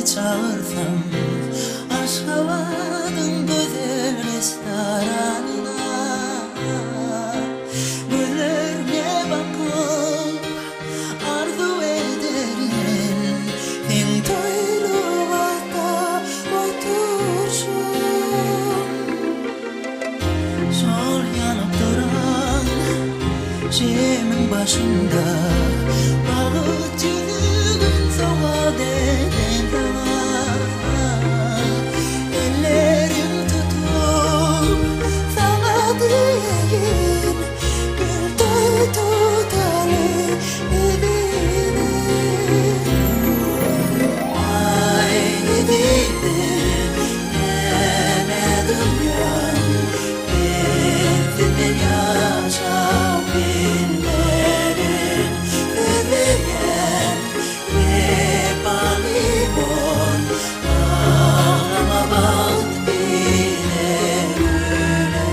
seni çağırsam Aşkavadın güzel restoranına Gözlerine bakıp arzu ederim En toylu vakta otursun Sol yanıp duran Şemin başında Bağıt yüzün soğuk eden zaman Ellerim tutup sana diyeyim Bir toy tutarım evine Ay gidelim yemedim ya Benzinle yaşam binlerin Öveyen ve balibon Ağlama bak bile öyle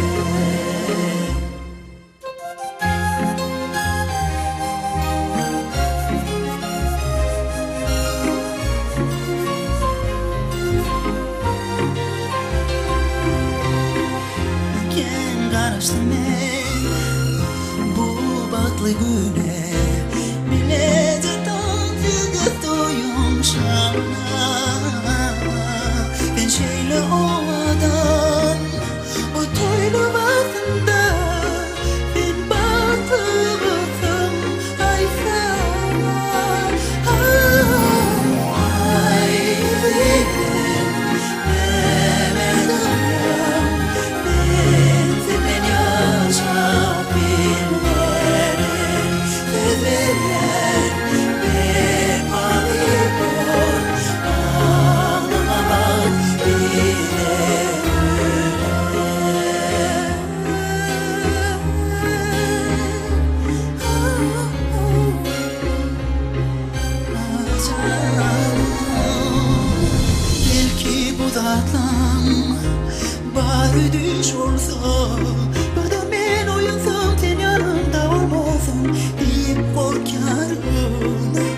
Ken karıştım bu batlı güne Millete tanrı doyum şana Ben şeyle olmadan bu toylu vaktinde Ben batıldım ay sana Ay dedim demedim ya Benzimin yaşa binlerin Öveyen bir balibon Ağlama bak bile Belki bu tatlam bari düş olsa Ya da ben uyansam sen yanımda olmasın deyip korkarım